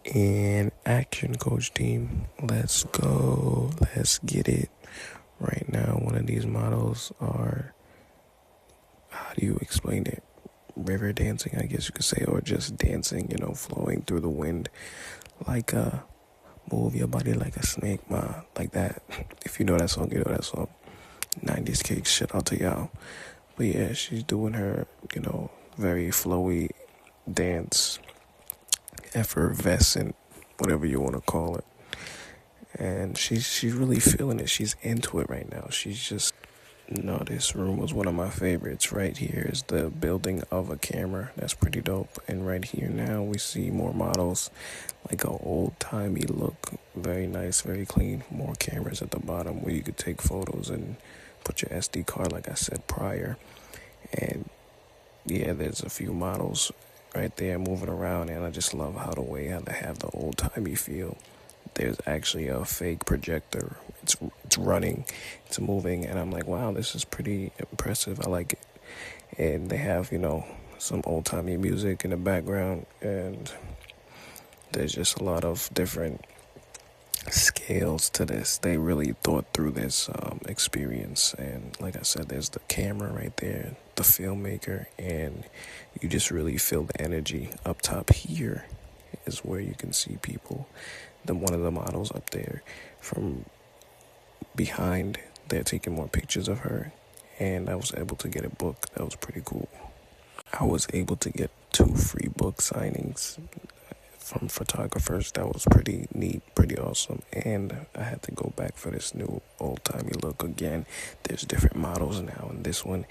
And action, coach team. Let's go. Let's get it. Right now, one of these models are, how do you explain it? River dancing, I guess you could say, or just dancing, flowing through the wind. Like move your body like a snake, like that. If you know that song, you know that song. 90s cake, shit out to y'all. But yeah, she's doing her, very flowy dance, effervescent, whatever you want to call it. And she's really feeling it. She's into it right now. She's just, this room was one of my favorites. Right here is the building of a camera. That's pretty dope. And right here now we see more models, like an old-timey look. Very nice, very clean. More cameras at the bottom where you could take photos and put your SD card, like I said prior. And yeah, there's a few models right there moving around, and I just love how they have the old-timey feel. There's actually a fake projector. It's running, it's moving, and I'm like, wow, this is pretty impressive. I like it. And they have, some old-timey music in the background, and there's just a lot of different scales to this. They really thought through this experience. And like I said, there's the camera right there, the filmmaker, and you just really feel the energy. Up top here is where you can see people. One of the models up there, from behind, they're taking more pictures of her, and I was able to get a book. That was pretty cool. I was able to get 2 free book signings from photographers. That was pretty neat, pretty awesome. And I had to go back for this new old-timey look again. There's different models now in this one,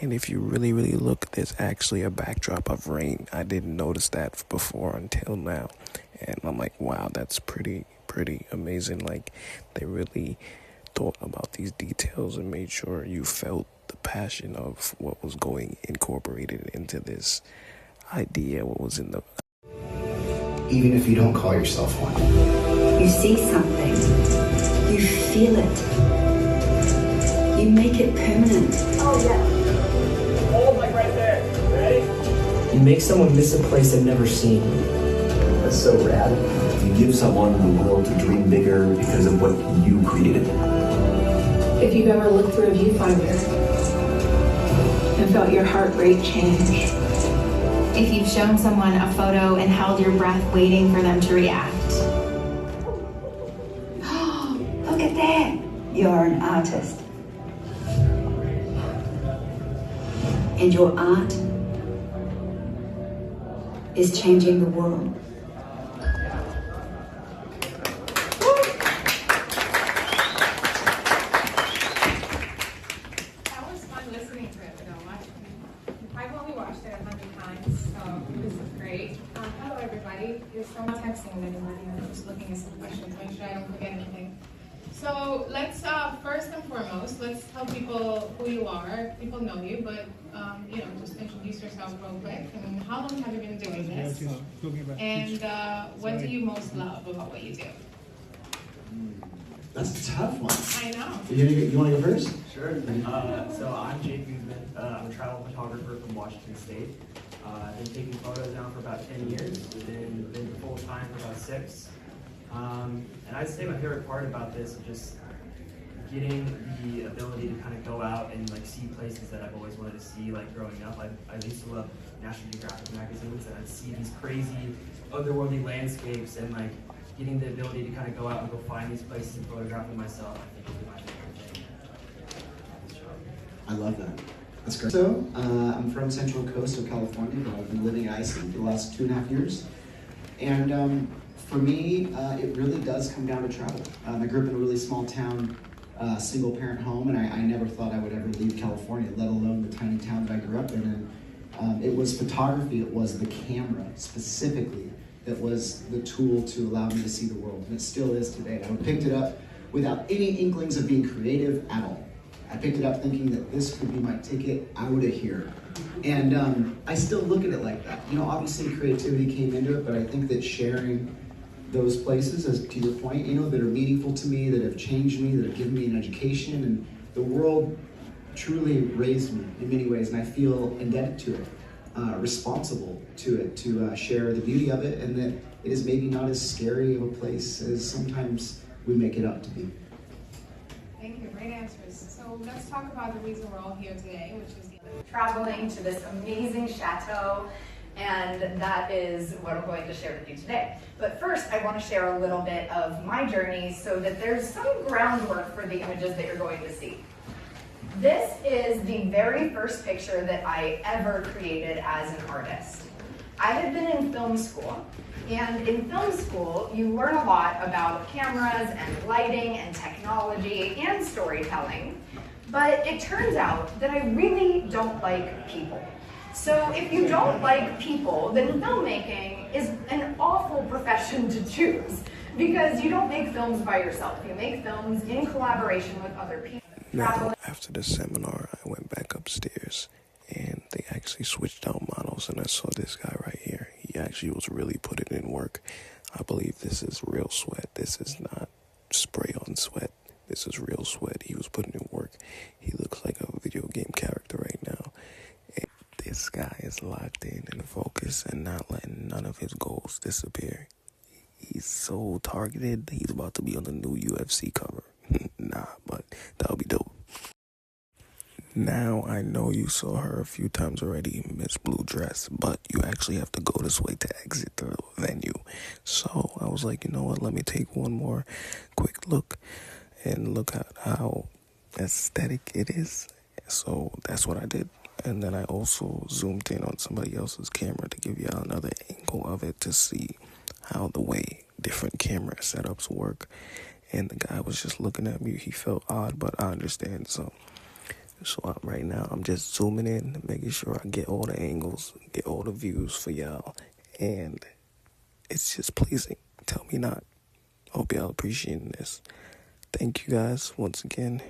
and if you really, really look, there's actually a backdrop of rain. I didn't notice that before until now. And I'm like, wow, that's pretty amazing. Like, they really thought about these details and made sure you felt the passion of what was incorporated into this idea, what was in the... Even if you don't call yourself one. You see something, you feel it, you make it permanent. Oh yeah. Hold like right there. Ready? You make someone miss a place they've never seen. That's so rad. You give someone the will to dream bigger because of what you created. If you've ever looked through a viewfinder and felt your heart rate change. If you've shown someone a photo and held your breath waiting for them to react. Look at that. You're an artist. And your art is changing the world. Texting anybody, I'm just looking at some questions, make sure I don't forget anything. So let's first and foremost, let's tell people who you are. People know you, but just introduce yourself real quick. And how long have you been doing this? And what do you most love about what you do? That's a tough one. I know. You want to go first? Sure. So I'm Jake Guzman. I'm a travel photographer from Washington State. I've been taking photos now for about 10 years, been full-time for about 6. And I'd say my favorite part about this is just getting the ability to kind of go out and see places that I've always wanted to see, growing up. I used to love National Geographic magazines, and I'd see these crazy otherworldly landscapes, and getting the ability to kind of go out and go find these places and photograph them myself, I think is my favorite thing. I love that. That's great. So, I'm from Central Coast of California, but I've been living in Iceland for the last 2.5 years. And for me, it really does come down to travel. I grew up in a really small town, single-parent home, and I never thought I would ever leave California, let alone the tiny town that I grew up in. And it was photography, it was the camera specifically, that was the tool to allow me to see the world, and it still is today. I picked it up without any inklings of being creative at all. I picked it up thinking that this could be my ticket out of here. And I still look at it like that. Obviously creativity came into it, but I think that sharing those places, as to your point, that are meaningful to me, that have changed me, that have given me an education, and the world truly raised me in many ways, and I feel indebted to it, responsible to it, to share the beauty of it, and that it is maybe not as scary of a place as sometimes we make it out to be. Thank you, great answers. So let's talk about the reason we're all here today, which is traveling to this amazing chateau, and that is what I'm going to share with you today. But first, I want to share a little bit of my journey so that there's some groundwork for the images that you're going to see. This is the very first picture that I ever created as an artist. I had been in film school, and in film school, you learn a lot about cameras and lighting and technology and storytelling, but it turns out that I really don't like people. So if you don't like people, then filmmaking is an awful profession to choose, because you don't make films by yourself. You make films in collaboration with other people. Now, after the seminar, I went back upstairs, and they actually switched out models, and I saw this guy right here. He actually was really putting in work. I believe this is real sweat. This is not spray on sweat. This is real sweat. He was putting in work. He looks like a video game character right now. And this guy is locked in and focused and not letting none of his goals disappear. He's so targeted. He's about to be on the new UFC cover. Nah, but that'll be dope. Now, I know you saw her a few times already, Miss Blue Dress, but you actually have to go this way to exit the venue. So I was like, you know what, let me take one more quick look and look at how aesthetic it is. So that's what I did. And then I also zoomed in on somebody else's camera to give you another angle of it to see how the way different camera setups work. And the guy was just looking at me. He felt odd, but I understand. So right now, I'm just zooming in, making sure I get all the angles, get all the views for y'all. And it's just pleasing. Tell me not. Hope y'all appreciating this. Thank you guys once again.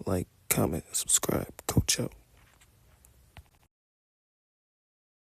Like, comment, subscribe. Coach up.